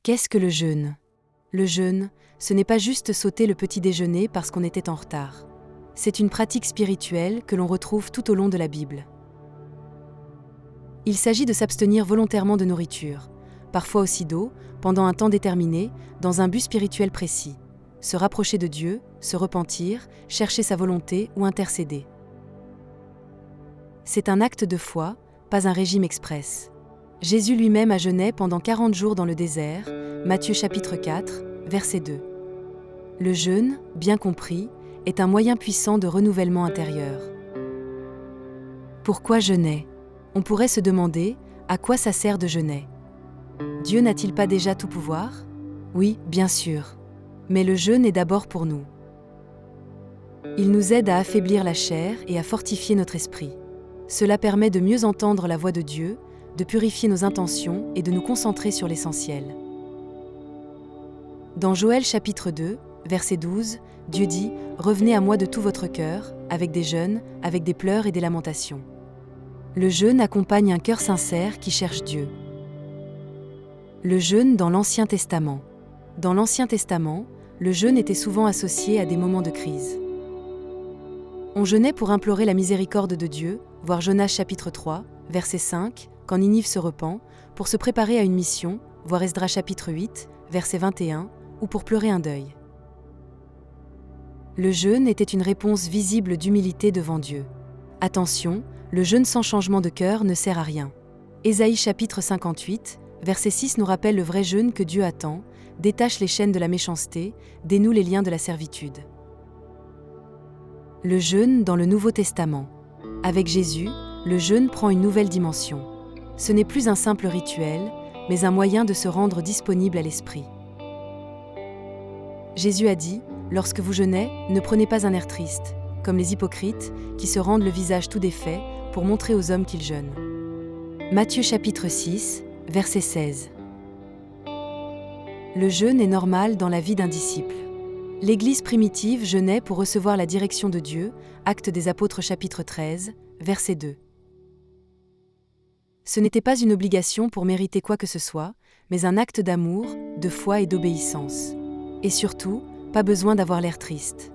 Qu'est-ce que le jeûne? Le jeûne, ce n'est pas juste sauter le petit déjeuner parce qu'on était en retard. C'est une pratique spirituelle que l'on retrouve tout au long de la Bible. Il s'agit de s'abstenir volontairement de nourriture, parfois aussi d'eau, pendant un temps déterminé, dans un but spirituel précis. Se rapprocher de Dieu, se repentir, chercher sa volonté ou intercéder. C'est un acte de foi, pas un régime express. Jésus lui-même a jeûné pendant 40 jours dans le désert, Matthieu chapitre 4, verset 2. Le jeûne, bien compris, est un moyen puissant de renouvellement intérieur. Pourquoi jeûner? On pourrait se demander, à quoi ça sert de jeûner? Dieu n'a-t-il pas déjà tout pouvoir? Oui, bien sûr. Mais le jeûne est d'abord pour nous. Il nous aide à affaiblir la chair et à fortifier notre esprit. Cela permet de mieux entendre la voix de Dieu, de purifier nos intentions et de nous concentrer sur l'essentiel. Dans Joël chapitre 2, verset 12, Dieu dit « Revenez à moi de tout votre cœur, avec des jeûnes, avec des pleurs et des lamentations. » Le jeûne accompagne un cœur sincère qui cherche Dieu. Le jeûne dans l'Ancien Testament. Dans l'Ancien Testament, le jeûne était souvent associé à des moments de crise. On jeûnait pour implorer la miséricorde de Dieu, voir Jonas chapitre 3, verset 5, quand Ninive se repent, pour se préparer à une mission, voir Esdras chapitre 8, verset 21, ou pour pleurer un deuil. Le jeûne était une réponse visible d'humilité devant Dieu. Attention, le jeûne sans changement de cœur ne sert à rien. Ésaïe chapitre 58, verset 6 nous rappelle le vrai jeûne que Dieu attend, détache les chaînes de la méchanceté, dénoue les liens de la servitude. Le jeûne dans le Nouveau Testament. Avec Jésus, le jeûne prend une nouvelle dimension. Ce n'est plus un simple rituel, mais un moyen de se rendre disponible à l'esprit. Jésus a dit, « Lorsque vous jeûnez, ne prenez pas un air triste, comme les hypocrites, qui se rendent le visage tout défait pour montrer aux hommes qu'ils jeûnent. » Matthieu chapitre 6, verset 16. Le jeûne est normal dans la vie d'un disciple. L'Église primitive jeûnait pour recevoir la direction de Dieu, Actes des Apôtres chapitre 13, verset 2. Ce n'était pas une obligation pour mériter quoi que ce soit, mais un acte d'amour, de foi et d'obéissance. Et surtout, pas besoin d'avoir l'air triste.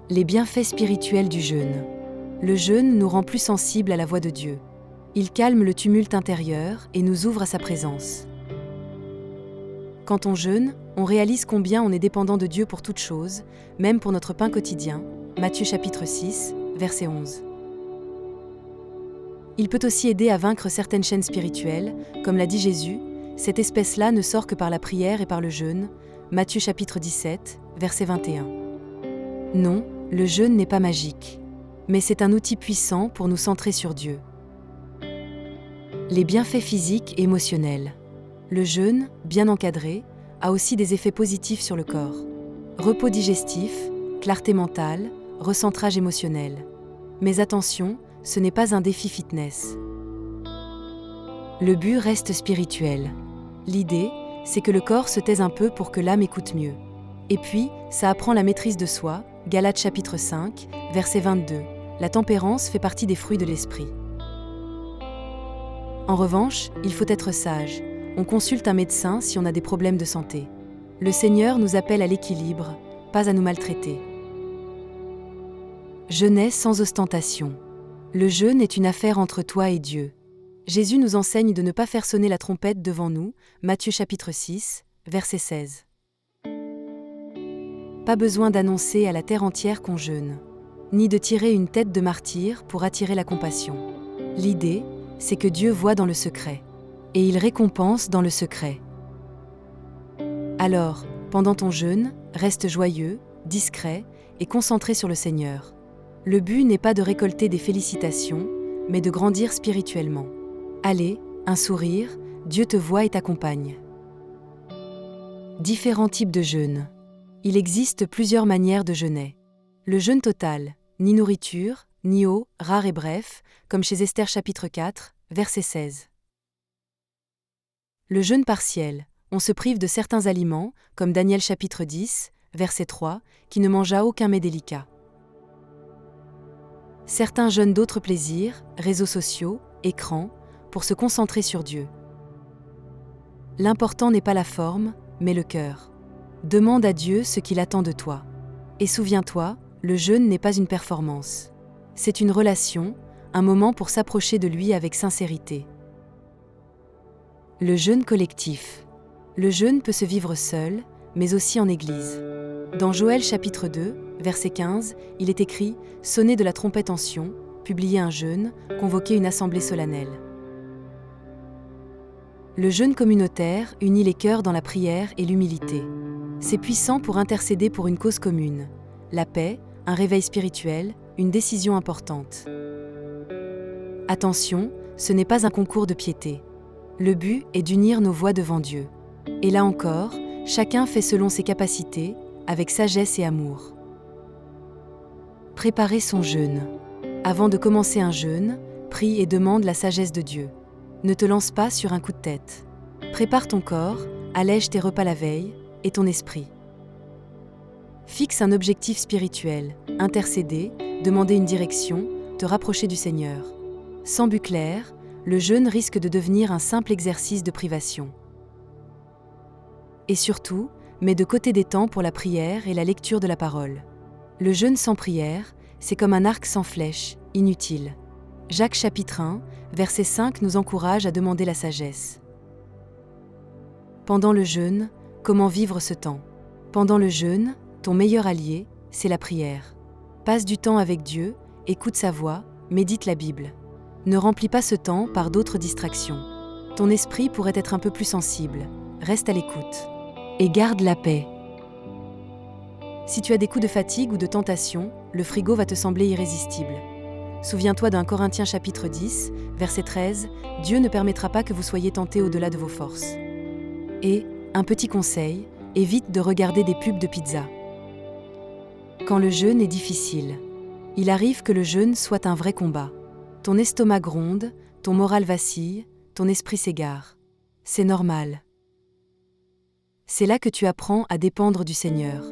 Les bienfaits spirituels du jeûne. Le jeûne nous rend plus sensibles à la voix de Dieu. Il calme le tumulte intérieur et nous ouvre à sa présence. Quand on jeûne, on réalise combien on est dépendant de Dieu pour toute chose, même pour notre pain quotidien, Matthieu chapitre 6, verset 11. Il peut aussi aider à vaincre certaines chaînes spirituelles, comme l'a dit Jésus, cette espèce-là ne sort que par la prière et par le jeûne, Matthieu chapitre 17, verset 21. Non, le jeûne n'est pas magique, mais c'est un outil puissant pour nous centrer sur Dieu. Les bienfaits physiques et émotionnels. Le jeûne, bien encadré, a aussi des effets positifs sur le corps. Repos digestif, clarté mentale, recentrage émotionnel. Mais attention, ce n'est pas un défi fitness. Le but reste spirituel. L'idée, c'est que le corps se taise un peu pour que l'âme écoute mieux. Et puis, ça apprend la maîtrise de soi, Galates chapitre 5, verset 22. La tempérance fait partie des fruits de l'esprit. En revanche, il faut être sage. On consulte un médecin si on a des problèmes de santé. Le Seigneur nous appelle à l'équilibre, pas à nous maltraiter. Jeûner sans ostentation. Le jeûne est une affaire entre toi et Dieu. Jésus nous enseigne de ne pas faire sonner la trompette devant nous, Matthieu chapitre 6, verset 16. Pas besoin d'annoncer à la terre entière qu'on jeûne, ni de tirer une tête de martyr pour attirer la compassion. L'idée, c'est que Dieu voit dans le secret, et il récompense dans le secret. Alors, pendant ton jeûne, reste joyeux, discret et concentré sur le Seigneur. Le but n'est pas de récolter des félicitations, mais de grandir spirituellement. Allez, un sourire, Dieu te voit et t'accompagne. Différents types de jeûne. Il existe plusieurs manières de jeûner. Le jeûne total, ni nourriture, ni eau, rare et bref, comme chez Esther chapitre 4, verset 16. Le jeûne partiel, on se prive de certains aliments, comme Daniel chapitre 10, verset 3, qui ne mangea aucun mets délicat. Certains jeûnent d'autres plaisirs, réseaux sociaux, écrans, pour se concentrer sur Dieu. L'important n'est pas la forme, mais le cœur. Demande à Dieu ce qu'il attend de toi. Et souviens-toi, le jeûne n'est pas une performance. C'est une relation, un moment pour s'approcher de lui avec sincérité. Le jeûne collectif. Le jeûne peut se vivre seul, mais aussi en Église. Dans Joël chapitre 2, verset 15, il est écrit « Sonnez de la trompette en Sion, publiez un jeûne, convoquez une assemblée solennelle ». Le jeûne communautaire unit les cœurs dans la prière et l'humilité. C'est puissant pour intercéder pour une cause commune, la paix, un réveil spirituel, une décision importante. Attention, ce n'est pas un concours de piété. Le but est d'unir nos voix devant Dieu. Et là encore, chacun fait selon ses capacités, avec sagesse et amour. Préparer son jeûne. Avant de commencer un jeûne, prie et demande la sagesse de Dieu. Ne te lance pas sur un coup de tête. Prépare ton corps, allège tes repas la veille, et ton esprit. Fixe un objectif spirituel, intercéder, demander une direction, te rapprocher du Seigneur. Sans but clair, le jeûne risque de devenir un simple exercice de privation. Et surtout, mets de côté des temps pour la prière et la lecture de la parole. Le jeûne sans prière, c'est comme un arc sans flèche, inutile. Jacques chapitre 1, verset 5 nous encourage à demander la sagesse. Pendant le jeûne, comment vivre ce temps? Pendant le jeûne, ton meilleur allié, c'est la prière. Passe du temps avec Dieu, écoute sa voix, médite la Bible. Ne remplis pas ce temps par d'autres distractions. Ton esprit pourrait être un peu plus sensible. Reste à l'écoute. Et garde la paix. Si tu as des coups de fatigue ou de tentation, le frigo va te sembler irrésistible. Souviens-toi d'un Corinthiens chapitre 10, verset 13, « Dieu ne permettra pas que vous soyez tentés au-delà de vos forces. » Et, un petit conseil, évite de regarder des pubs de pizza. Quand le jeûne est difficile, il arrive que le jeûne soit un vrai combat. Ton estomac gronde, ton moral vacille, ton esprit s'égare. C'est normal. C'est là que tu apprends à dépendre du Seigneur.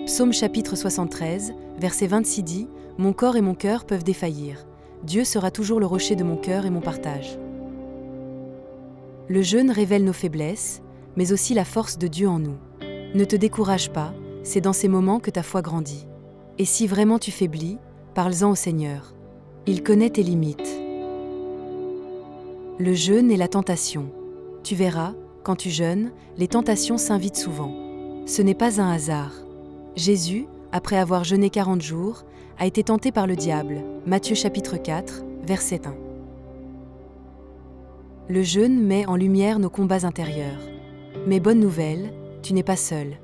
Psaume chapitre 73, verset 26 dit « Mon corps et mon cœur peuvent défaillir. Dieu sera toujours le rocher de mon cœur et mon partage. » Le jeûne révèle nos faiblesses, mais aussi la force de Dieu en nous. Ne te décourage pas, c'est dans ces moments que ta foi grandit. Et si vraiment tu faiblis, parle-en au Seigneur. Il connaît tes limites. Le jeûne et la tentation. Tu verras, quand tu jeûnes, les tentations s'invitent souvent. Ce n'est pas un hasard. Jésus, après avoir jeûné 40 jours, a été tenté par le diable. Matthieu chapitre 4, verset 1. Le jeûne met en lumière nos combats intérieurs. Mais bonne nouvelle, tu n'es pas seul.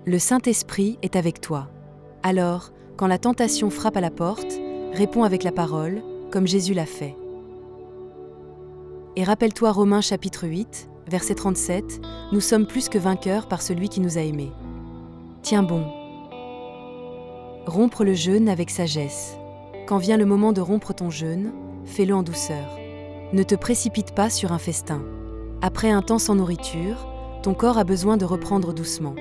Le Saint-Esprit est avec toi. Alors, quand la tentation frappe à la porte, réponds avec la parole, comme Jésus l'a fait. Et rappelle-toi Romains chapitre 8, verset 37, « Nous sommes plus que vainqueurs par celui qui nous a aimés. » Tiens bon. Rompre le jeûne avec sagesse. Quand vient le moment de rompre ton jeûne, fais-le en douceur. Ne te précipite pas sur un festin. Après un temps sans nourriture, ton corps a besoin de reprendre doucement.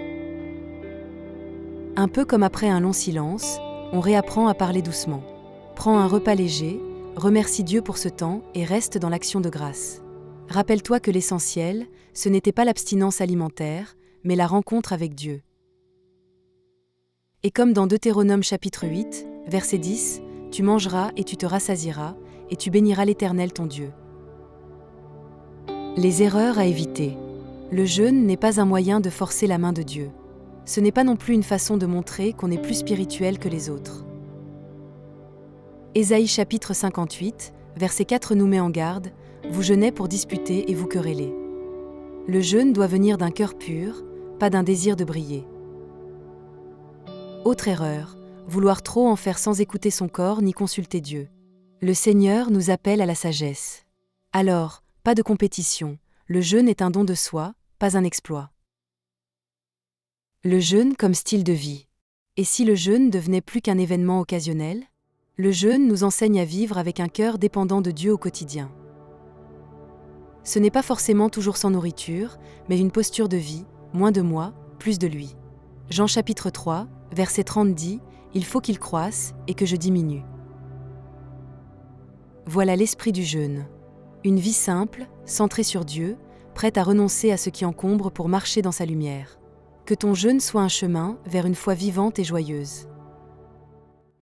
Un peu comme après un long silence, on réapprend à parler doucement. Prends un repas léger, remercie Dieu pour ce temps et reste dans l'action de grâce. Rappelle-toi que l'essentiel, ce n'était pas l'abstinence alimentaire, mais la rencontre avec Dieu. Et comme dans Deutéronome chapitre 8, verset 10, « Tu mangeras et tu te rassasieras, et tu béniras l'Éternel ton Dieu. » Les erreurs à éviter. Le jeûne n'est pas un moyen de forcer la main de Dieu. Ce n'est pas non plus une façon de montrer qu'on est plus spirituel que les autres. Ésaïe chapitre 58, verset 4 nous met en garde, « Vous jeûnez pour disputer et vous quereller. » Le jeûne doit venir d'un cœur pur, pas d'un désir de briller. Autre erreur, vouloir trop en faire sans écouter son corps ni consulter Dieu. Le Seigneur nous appelle à la sagesse. Alors, pas de compétition, le jeûne est un don de soi, pas un exploit. Le jeûne comme style de vie. Et si le jeûne devenait plus qu'un événement occasionnel? Le jeûne nous enseigne à vivre avec un cœur dépendant de Dieu au quotidien. Ce n'est pas forcément toujours sans nourriture, mais une posture de vie, moins de moi, plus de lui. Jean chapitre 3, verset 30 dit « Il faut qu'il croisse et que je diminue. » Voilà l'esprit du jeûne. Une vie simple, centrée sur Dieu, prête à renoncer à ce qui encombre pour marcher dans sa lumière. Que ton jeûne soit un chemin vers une foi vivante et joyeuse.